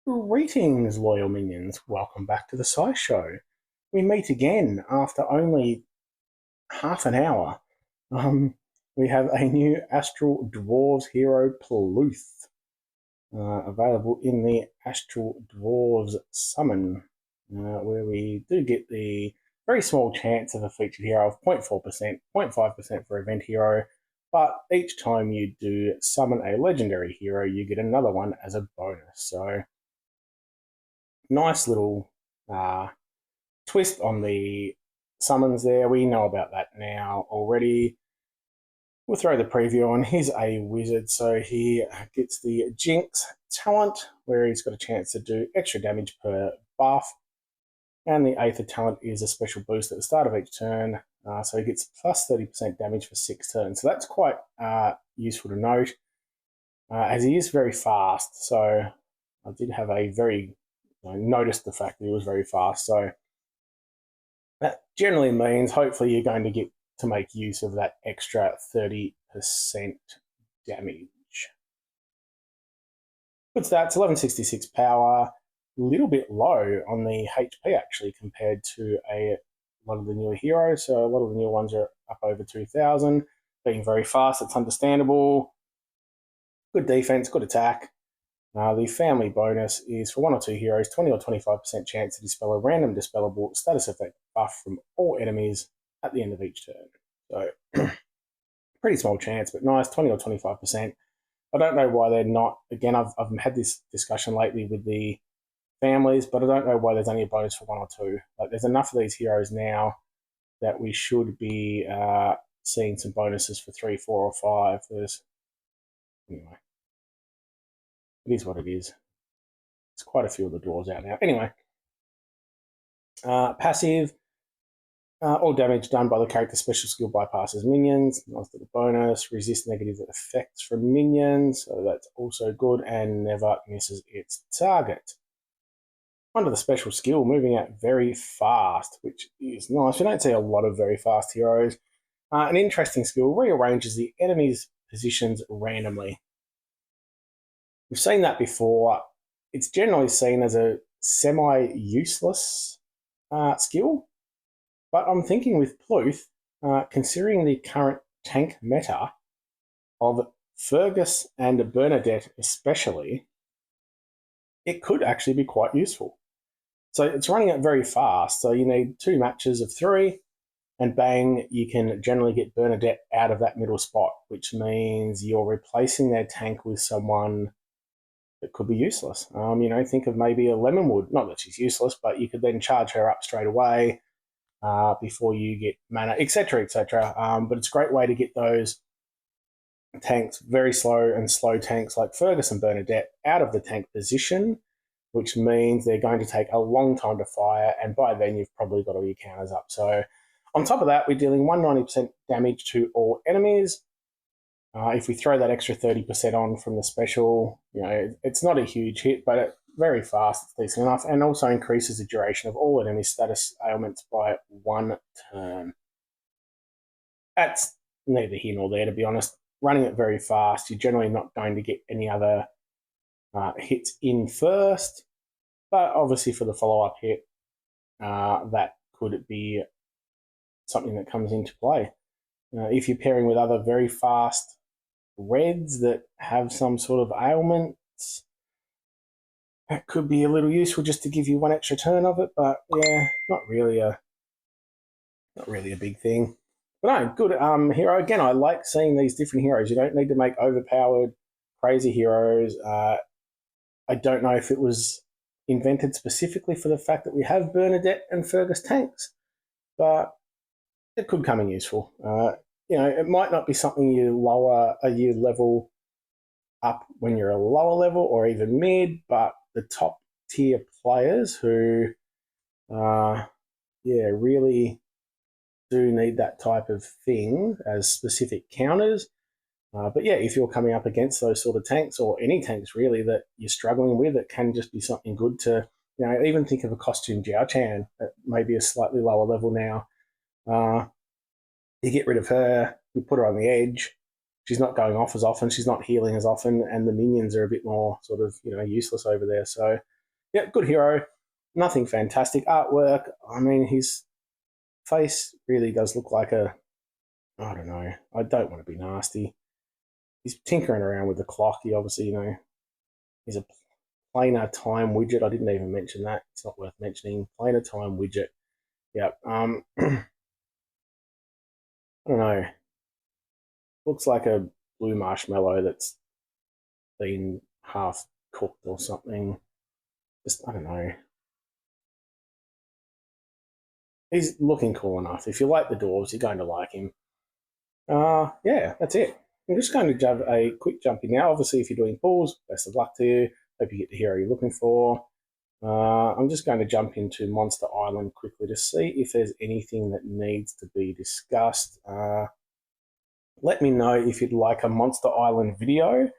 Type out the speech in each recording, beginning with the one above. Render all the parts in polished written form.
Greetings, loyal minions. Welcome back to the SciShow. We meet again after only half an hour. We have a new Astral Dwarves hero, Pluth, available in the Astral Dwarves summon, where we do get the very small chance of a featured hero of 0.4%, 0.5% for event hero, but each time you do summon a legendary hero, you get another one as a bonus. So nice little twist on the summons there. We know about that now already. We'll throw the preview on. He's a wizard, so he gets the Jinx talent, where he's got a chance to do extra damage per buff. And the Aether talent is a special boost at the start of each turn, so he gets plus 30% damage for 6 turns. So that's quite useful to note, as he is very fast. So I did have a very noticed the fact that he was very fast. So that generally means hopefully you're going to get to make use of that extra 30% damage. Good stats, 1166 power, a little bit low on the HP actually compared to a lot of the newer heroes. So a lot of the newer ones are up over 2000. Being very fast, it's understandable. Good defense, good attack. The family bonus is for 1 or 2 heroes, 20 or 25% chance to dispel a random dispellable status effect buff from all enemies at the end of each turn. So pretty small chance, but nice, 20 or 25%. I don't know why they're not. Again, I've had this discussion lately with the families, but I don't know why there's only a bonus for 1 or 2. Like, there's enough of these heroes now that we should be seeing some bonuses for 3, 4, or 5. Anyway. It is what it is. There's quite a few of the dwarves out now. Anyway, passive. All damage done by the character's special skill bypasses minions. Nice little bonus. Resist negative effects from minions. So that's also good and never misses its target. Under the special skill, moving out very fast, which is nice. We don't see a lot of very fast heroes. An interesting skill, rearranges the enemy's positions randomly. We've seen that before. It's generally seen as a semi-useless skill, but I'm thinking with Pluth, considering the current tank meta of Fergus and Bearnadette especially, it could actually be quite useful. So it's running it very fast, so you need 2 matches of 3, and bang, you can generally get Bearnadette out of that middle spot, which means you're replacing their tank with someone that could be useless. Think of maybe a Lemonwood. Not that she's useless, but you could then charge her up straight away before you get mana, etc., etc. But it's a great way to get those tanks, very slow and slow tanks like Fergus and Bearnadette, out of the tank position, which means they're going to take a long time to fire, and by then you've probably got all your counters up. So on top of that, we're dealing 190% damage to all enemies. If we throw that extra 30% on from the special, it's not a huge hit, but it's very fast, it's decent enough, and also increases the duration of all enemy status ailments by 1 turn. That's neither here nor there, to be honest. Running it very fast, you're generally not going to get any other hits in first, but obviously for the follow-up hit, that could be something that comes into play. If you're pairing with other very fast reds that have some sort of ailments, that could be a little useful just to give you 1 extra turn of it, but yeah, not really a big thing. But no, good hero. Again, I like seeing these different heroes. You don't need to make overpowered, crazy heroes. I don't know if it was invented specifically for the fact that we have Bearnadette and Fergus tanks, but it could come in useful. It might not be something you level up when you're a lower level or even mid, but the top tier players who, really do need that type of thing as specific counters. But yeah, if you're coming up against those sort of tanks, or any tanks really that you're struggling with, it can just be something good to, even think of a costume Jiao Chan at maybe a slightly lower level now. You get rid of her, you put her on the edge, she's not going off as often, she's not healing as often, and the minions are a bit more sort of, useless over there. So yeah, good hero. Nothing fantastic. Artwork, I mean, his face really does look like a, I don't know, I don't want to be nasty. He's tinkering around with the clock. He obviously, he's a planar time widget. I didn't even mention that. It's not worth mentioning. Planar time widget. Yep. I don't know. Looks like a blue marshmallow that's been half cooked or something. Just, I don't know. He's looking cool enough. If you like the dwarves, you're going to like him. Yeah, that's it. I'm just going to jump a quick jump in now. Obviously, if you're doing pulls, best of luck to you. Hope you get the hero you're looking for. I'm just going to jump into Monster Island quickly to see if there's anything that needs to be discussed. Let me know if you'd like a Monster Island video.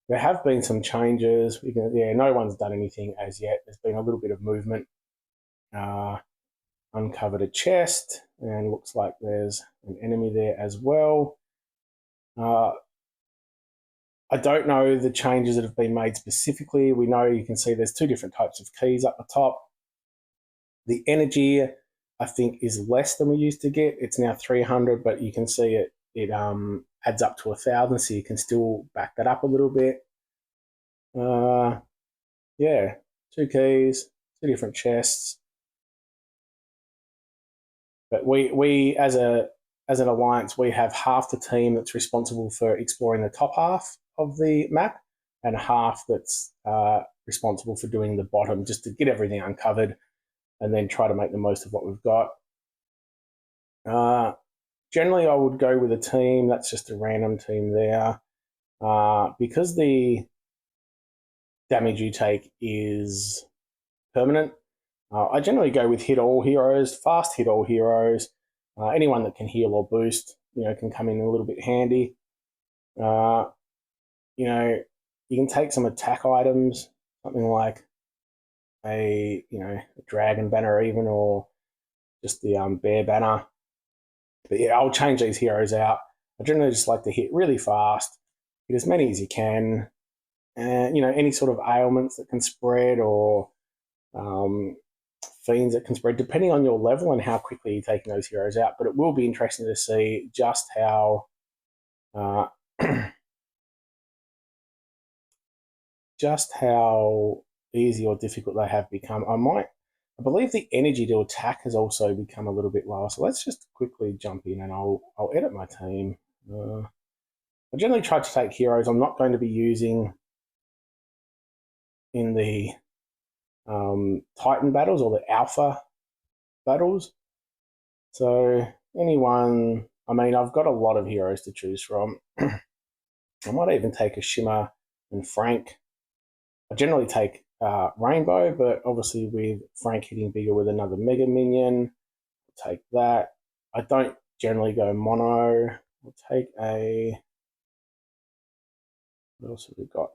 There have been some changes. No one's done anything as yet. There's been a little bit of movement. Uncovered a chest, and looks like there's an enemy there as well. I don't know the changes that have been made specifically. We know you can see there's two different types of keys up the top. The energy, I think, is less than we used to get. It's now 300, but you can see it adds up to 1,000, so you can still back that up a little bit. Yeah, two keys, two different chests. But we as an alliance, we have half the team that's responsible for exploring the top half of the map, and half that's responsible for doing the bottom, just to get everything uncovered and then try to make the most of what we've got. Generally, I would go with a team. That's just a random team there. Because the damage you take is permanent, I generally go with hit all heroes, fast hit all heroes. Anyone that can heal or boost, can come in a little bit handy. You can take some attack items, something like a dragon banner even, or just the bear banner. But yeah, I'll change these heroes out. I generally just like to hit really fast, hit as many as you can, and any sort of ailments that can spread, or fiends that can spread, depending on your level and how quickly you're taking those heroes out. But it will be interesting to see just how just how easy or difficult they have become. I believe the energy to attack has also become a little bit lower. So let's just quickly jump in, and I'll edit my team. I generally try to take heroes I'm not going to be using in the Titan battles or the Alpha battles. So anyone, I mean, I've got a lot of heroes to choose from. I might even take a Shimmer and Frank. I generally take Rainbow, but obviously with Frank hitting bigger with another Mega Minion, I'll take that. I don't generally go mono. I'll take a... What else have we got?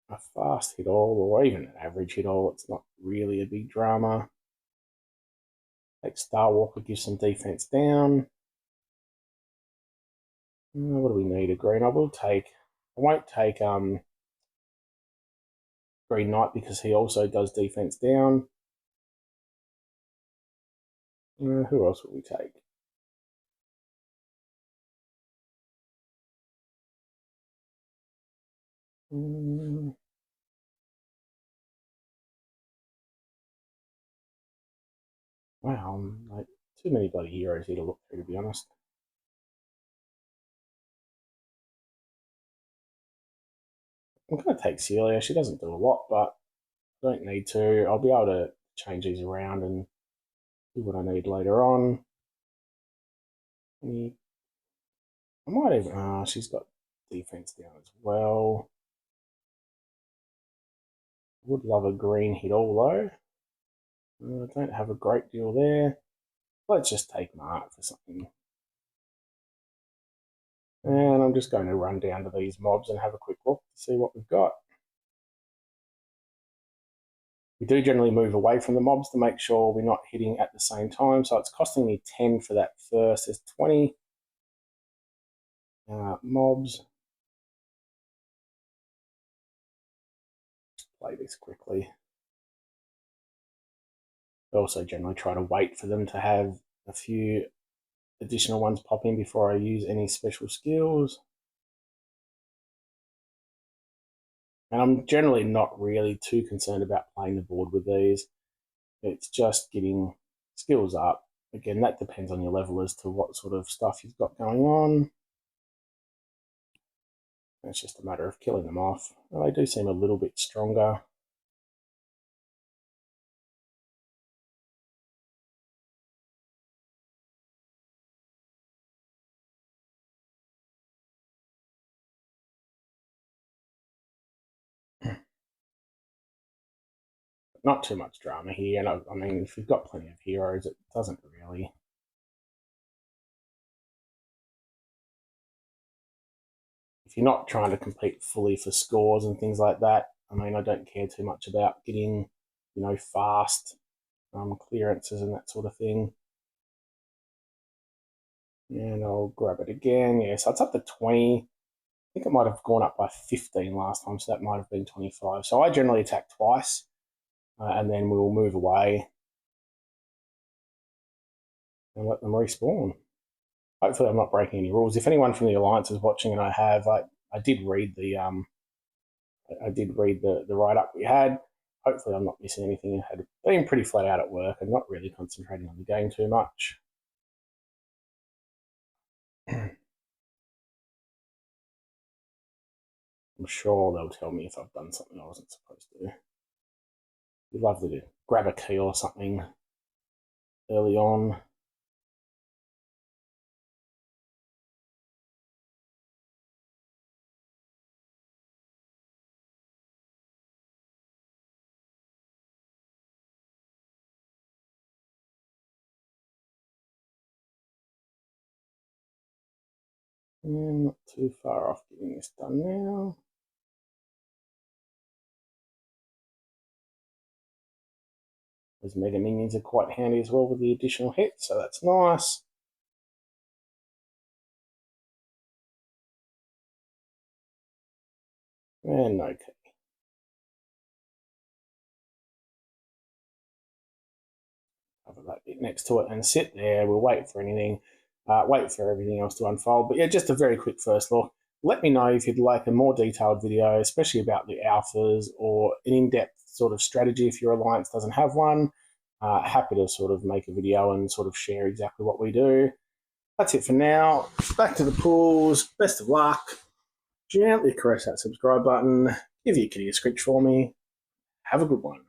A fast hit all, or even an average hit all. It's not really a big drama. Take Star Walker, give some defense down. What do we need? A green. I won't take Green Knight because he also does defense down. Who else would we take? Wow, like too many bloody heroes here to look through, to be honest. I'm going to take Celia. She doesn't do a lot, but I don't need to. I'll be able to change these around and do what I need later on. I might even... she's got defense down as well. Would love a green hit all though. I don't have a great deal there. Let's just take Mark for something. And I'm just going to run down to these mobs and have a quick look to see what we've got. We do generally move away from the mobs to make sure we're not hitting at the same time. So it's costing me 10 for that first. There's 20 mobs. Just play this quickly. I also generally try to wait for them to have a few additional ones pop in before I use any special skills. And I'm generally not really too concerned about playing the board with these. It's just getting skills up. Again, that depends on your level as to what sort of stuff you've got going on. It's just a matter of killing them off. Well, they do seem a little bit stronger. Not too much drama here. And I mean, if you've got plenty of heroes, it doesn't really. If you're not trying to compete fully for scores and things like that, I mean, I don't care too much about getting, fast clearances and that sort of thing. And I'll grab it again. Yeah, so it's up to 20. I think it might have gone up by 15 last time, so that might have been 25. So I generally attack twice, and then we'll move away and let them respawn. Hopefully I'm not breaking any rules. If anyone from the Alliance is watching, and I have, I did read the write-up we had. Hopefully I'm not missing anything. I had been pretty flat out at work and not really concentrating on the game too much. I'm sure they'll tell me if I've done something I wasn't supposed to do. You'd love to grab a key or something early on. Not too far off getting this done now. Those mega minions are quite handy as well with the additional hit, so that's nice. And no key. Cover that bit next to it and sit there. We'll wait for anything, wait for everything else to unfold. But yeah, just a very quick first look. Let me know if you'd like a more detailed video, especially about the alphas or an in-depth sort of strategy if your alliance doesn't have one. Happy to sort of make a video and sort of share exactly what we do. That's it for now. Back to the pools. Best of luck. Gently caress that subscribe button. Give your kitty a scritch for me. Have a good one.